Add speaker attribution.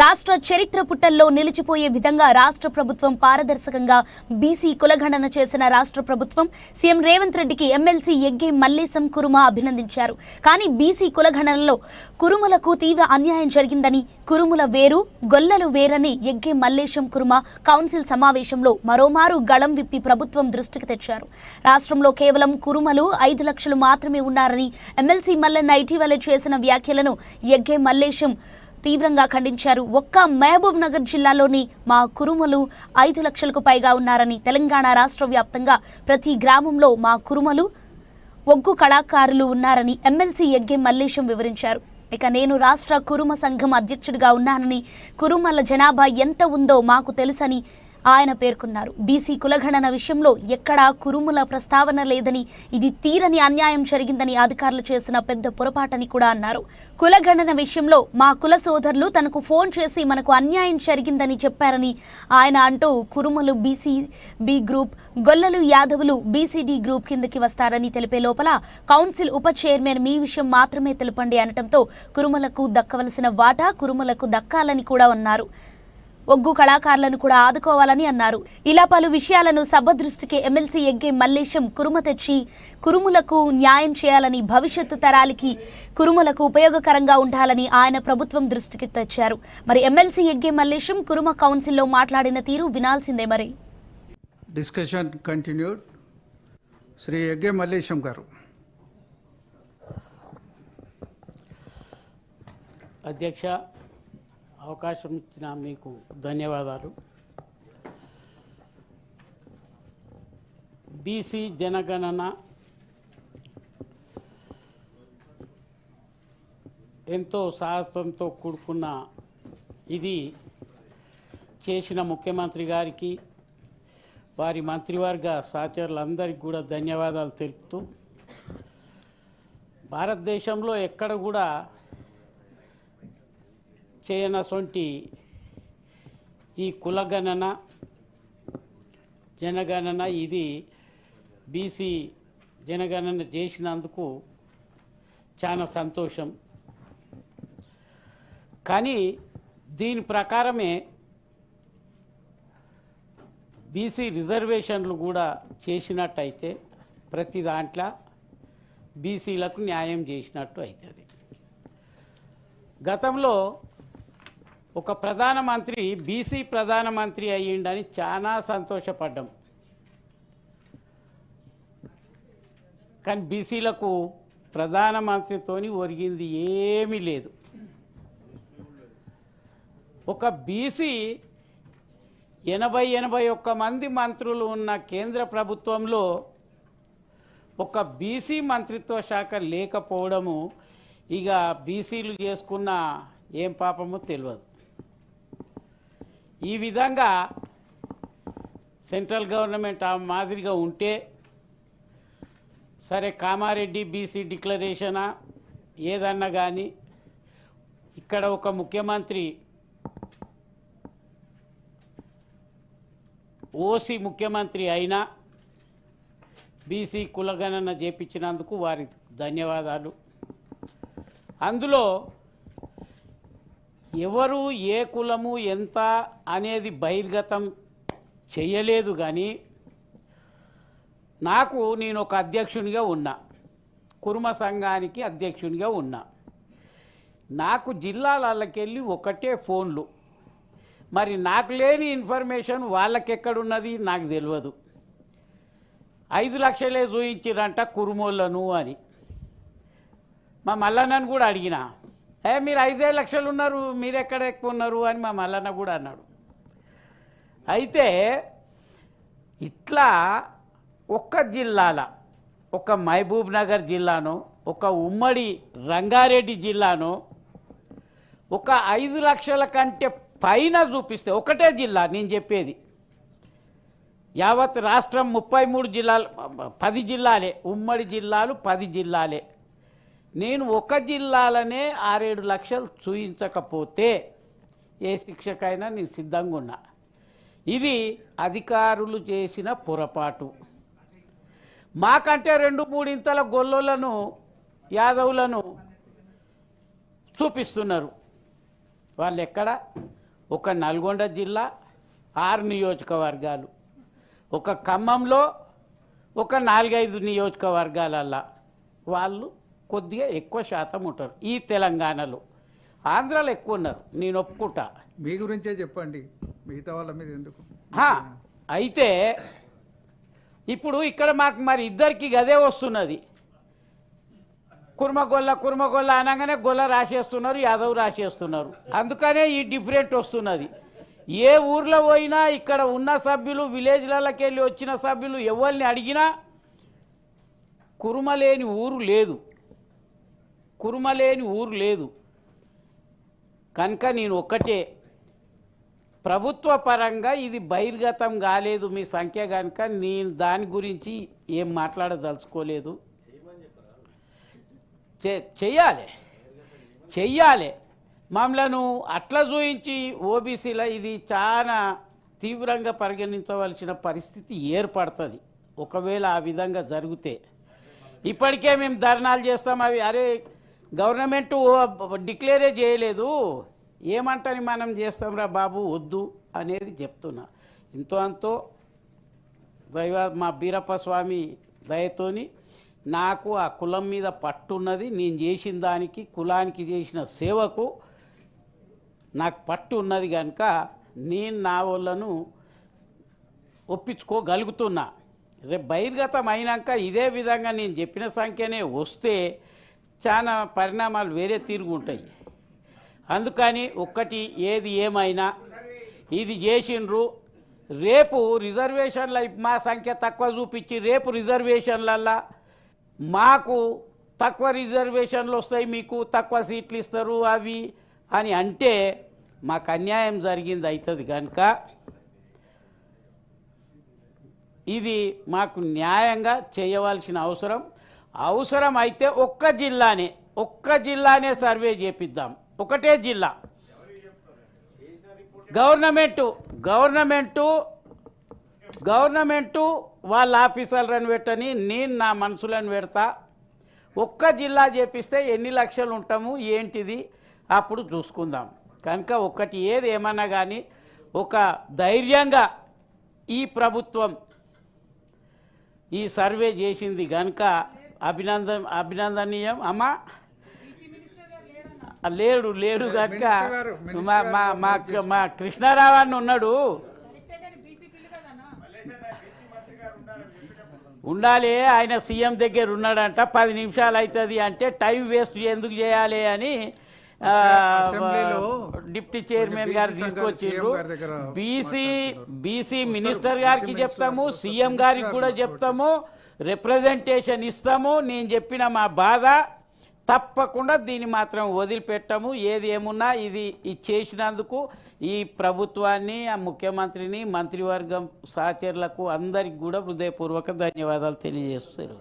Speaker 1: రాష్ట్ర చరిత్ర పుటల్లో నిలిచిపోయే విధంగా రాష్ట్ర ప్రభుత్వం పారదర్శకంగా బీసీ కులగణన చేసిన రాష్ట్ర ప్రభుత్వం సీఎం రేవంత్ రెడ్డికి ఎమ్మెల్సీ ఎగ్గే మల్లేశం కురుమ అభినందించారు. కానీ బీసీ కులగణనలో కురుమలకు తీవ్ర అన్యాయం జరిగిందని, కురుముల వేరు గొల్లలు వేరని ఎగ్గే మల్లేశం కురుమ కౌన్సిల్ సమావేశంలో మరోమారు గళం విప్పి ప్రభుత్వం దృష్టికి తెచ్చారు. రాష్ట్రంలో కేవలం కురుమలు 5 లక్షలు మాత్రమే ఉన్నారని ఎమ్మెల్సీ మల్లన్న ఇటీవల చేసిన వ్యాఖ్యలను ఎగ్గే మల్లేశం తీవ్రంగా ఖండించారు. ఒక్క మహబూబ్ నగర్ జిల్లాలోని మా కురుమలు 5 లక్షలకు పైగా ఉన్నారని, తెలంగాణ రాష్ట్ర వ్యాప్తంగా ప్రతి గ్రామంలో మా కురుమలు ఒగ్గు కళాకారులు ఉన్నారని ఎమ్మెల్సీ ఎగ్గే మల్లేశం వివరించారు. ఇక నేను రాష్ట్ర కురుమ సంఘం అధ్యక్షుడిగా ఉన్నానని, కురుమల జనాభా ఎంత ఉందో మాకు తెలుసని ఆయన పేర్కొన్నారు. బీసీ కులగణన విషయంలో ఎక్కడా కురుముల ప్రస్తావన లేదని, ఇది తీరని అన్యాయం జరిగిందని, అధికారులు చేసిన పెద్ద పొరపాటని కూడా అన్నారు. కులగణన విషయంలో మా కుల సోదరులు తనకు ఫోన్ చేసి మనకు అన్యాయం జరిగిందని చెప్పారని ఆయన అంటూ, కురుములు బీసీ బి గ్రూప్, గొల్లలు యాదవులు బీసీడీ గ్రూప్ కిందకి వస్తారని తెలిపే లోపల కౌన్సిల్ ఉప చైర్మన్ మీ విషయం మాత్రమే తెలపండి అనటంతో కురుమలకు దక్కవలసిన వాటా కురుమలకు దక్కాలని కూడా అన్నారు. ఒగ్గు కళాకారులను కూడా ఆదుకోవాలని అన్నారు. ఇలా పలు విషయాలను సభ దృష్టికి ఎమ్మెల్సీ ఎగ్గే మల్లేశం కురుమ తెచ్చి కురుములకు న్యాయం చేయాలని, భవిష్యత్తు తరాలకి కురుములకు ఉపయోగకరంగా ఉండాలని ఆయన ప్రభుత్వం దృష్టికి తెచ్చారు. మరి ఎమ్మెల్సీ ఎగ్గే మల్లేశం కురుమ కౌన్సిల్లో మాట్లాడిన తీరు వినాల్సిందే. మరి
Speaker 2: డిస్కషన్ కంటిన్యూడ్. శ్రీ ఎగ్గే మల్లేశం గారు.
Speaker 3: అధ్యక్ష, అవకాశం ఇచ్చిన మీకు ధన్యవాదాలు. బీసీ జనగణన ఎంతో సాహసంతో కూడుకున్న ఇది చేసిన ముఖ్యమంత్రి గారికి, వారి మంత్రివర్గ సహచరులందరికీ కూడా ధన్యవాదాలు తెలుపుతూ, భారతదేశంలో ఎక్కడ కూడా చేయనటువంటి ఈ కులగణన జనగణన, ఇది బీసీ జనగణన చేసినందుకు చాలా సంతోషం. కానీ దీని ప్రకారమే బీసీ రిజర్వేషన్లు కూడా చేసినట్టయితే ప్రతి దాంట్లో బీసీలకు న్యాయం చేసినట్టు అవుతుంది. గతంలో ఒక ప్రధానమంత్రి బీసీ ప్రధానమంత్రి అయ్యిండని చాలా సంతోషపడ్డాం. కానీ బీసీలకు ప్రధానమంత్రితోని ఒరిగింది ఏమీ లేదు. ఒక బీసీ 81 మంది మంత్రులు ఉన్న కేంద్ర ప్రభుత్వంలో ఒక బీసీ మంత్రిత్వ శాఖ లేకపోవడము ఇక బీసీలు చేసుకున్న ఏం పాపమో తెలియదు. ఈ విధంగా సెంట్రల్ గవర్నమెంట్ ఆ మాదిరిగా ఉంటే సరే, కామారెడ్డి బీసీ డిక్లరేషనా ఏదన్నా కానీ, ఇక్కడ ఒక ముఖ్యమంత్రి ఓసీ ముఖ్యమంత్రి అయినా బీసీ కులగణన చేపించినందుకు వారికి ధన్యవాదాలు. అందులో ఎవరు ఏ కులము ఎంత అనేది బహిర్గతం చేయలేదు. కానీ నేను ఒక అధ్యక్షునిగా ఉన్నా, కుర్మ సంఘానికి అధ్యక్షునిగా ఉన్నా. నాకు జిల్లాలకెళ్ళి ఒకటే ఫోన్లు. మరి నాకు లేని ఇన్ఫర్మేషన్ వాళ్ళకెక్కడున్నది నాకు తెలియదు. 5 లక్షలే చూయించిరంట కురుమోళ్ళను అని. మా మల్లన్నను కూడా అడిగినా, మీరు 5 లక్షలు ఉన్నారు, మీరు ఎక్కడ ఎక్కువ ఉన్నారు అని మా మల్లన్న కూడా అన్నాడు. అయితే ఇట్లా ఒక్క జిల్లాల, ఒక మహబూబ్ నగర్ జిల్లానో, ఒక ఉమ్మడి రంగారెడ్డి జిల్లానో ఒక 5 లక్షల కంటే పైన చూపిస్తే, ఒకటే జిల్లా నేను చెప్పేది, యావత్ రాష్ట్రం 33 జిల్లాలు, 10 జిల్లాలే ఉమ్మడి జిల్లాలు, 10 జిల్లాలే. నేను ఒక జిల్లాలనే 6-7 లక్షలు చూయించకపోతే ఏ శిక్షకైనా నేను సిద్ధంగా ఉన్నా. ఇది అధికారులు చేసిన పొరపాటు. మాకంటే 2-3 ఇంతల గొల్లోలను యాదవులను చూపిస్తున్నారు. వాళ్ళు ఎక్కడ ఒక నల్గొండ జిల్లా 6 నియోజకవర్గాలు, ఒక ఖమ్మంలో ఒక 4-5 నియోజకవర్గాలల్లా వాళ్ళు కొద్దిగా ఎక్కువ శాతం ఉంటారు. ఈ తెలంగాణలో, ఆంధ్రాలో ఎక్కువ ఉన్నారు, నేను ఒప్పుకుంటా.
Speaker 2: మీ గురించే చెప్పండి, మిగతా వాళ్ళ మీద ఎందుకు?
Speaker 3: అయితే ఇప్పుడు ఇక్కడ మాకు మరి ఇద్దరికి గదే వస్తున్నది. కుర్మగొల్ల అనగానే గొల్ల రాసేస్తున్నారు, యాదవ్ రాసేస్తున్నారు. అందుకనే ఈ డిఫరెంట్ వస్తున్నది. ఏ ఊర్లో పోయినా ఇక్కడ ఉన్న సభ్యులు, విలేజ్లకి వెళ్ళి వచ్చిన సభ్యులు ఎవరిని అడిగినా కురుమలేని ఊరు లేదు. కనుక నేను ఒక్కటే, ప్రభుత్వ పరంగా ఇది బహిర్గతం కాలేదు మీ సంఖ్య కనుక నేను దాని గురించి ఏం మాట్లాడదలుచుకోలేదు. చెయ్యాలి మమ్మలను అట్లా చూయించి ఓబీసీల ఇది చాలా తీవ్రంగా పరిగణించవలసిన పరిస్థితి ఏర్పడుతుంది ఒకవేళ ఆ విధంగా జరిగితే. ఇప్పటికే మేము ధర్నాలు చేస్తాం, అవి అరే గవర్నమెంట్ డిక్లేరే చేయలేదు, ఏమంటని మనం చేస్తాంరా బాబు, వద్దు అనేది చెప్తున్నా. ఇంతో అంతో మా బీరప్ప స్వామి దయతోని నాకు ఆ కులం మీద పట్టున్నది. నేను చేసిన దానికి, కులానికి చేసిన సేవకు నాకు పట్టు ఉన్నది కనుక నేను నా వాళ్ళను ఒప్పించుకోగలుగుతున్నా. రేపు బహిర్గతం అయినాక ఇదే విధంగా నేను చెప్పిన సంఖ్యనే వస్తే చాలా పరిణామాలు వేరే తిరుగుంటాయి. అందుకని ఒక్కటి, ఏది ఏమైనా ఇది చేసిండ్రు. రేపు రిజర్వేషన్ల మా సంఖ్య తక్కువ చూపించి రేపు రిజర్వేషన్లల్లో మాకు తక్కువ రిజర్వేషన్లు వస్తాయి, మీకు తక్కువ సీట్లు ఇస్తారు అవి అని అంటే మాకు అన్యాయం జరిగింది అవుతుంది. కనుక ఇది మాకు న్యాయంగా చేయవలసిన అవసరం అయితే ఒక్క జిల్లానే సర్వే చేపిద్దాం. ఒకటే జిల్లా, గవర్నమెంటు వాళ్ళ ఆఫీసర్లను పెట్టని నేను నా మనుషులను పెడతా. ఒక్క జిల్లా చేపిస్తే ఎన్ని లక్షలు ఉంటాము ఏంటిది అప్పుడు చూసుకుందాం. కనుక ఒకటి ఏది ఏమన్నా కానీ ఒక ధైర్యంగా ఈ ప్రభుత్వం ఈ సర్వే చేసింది కనుక అభినందనీయం. అమ్మా లేడు కనుక మా కృష్ణారావు అని ఉన్నాడు, ఉండాలి. ఆయన సీఎం దగ్గర ఉన్నాడంట, 10 నిమిషాలు అవుతుంది అంటే టైం వేస్ట్ ఎందుకు చేయాలి అని డిప్యూటీ చైర్మన్ గారు తీసుకొచ్చిండ్రు. బీసీ మినిస్టర్ గారికి చెప్తాము, సీఎం గారికి కూడా చెప్తాము, రిప్రజెంటేషన్ ఇస్తాము. నేను చెప్పిన మా బాధ తప్పకుండా దీన్ని మాత్రం వదిలిపెట్టము. ఏది ఏమున్నా ఇది చేసినందుకు ఈ ప్రభుత్వాన్ని, ఆ ముఖ్యమంత్రిని, మంత్రివర్గం సహచరులకు అందరికి కూడా హృదయపూర్వక ధన్యవాదాలు తెలియజేస్తారు.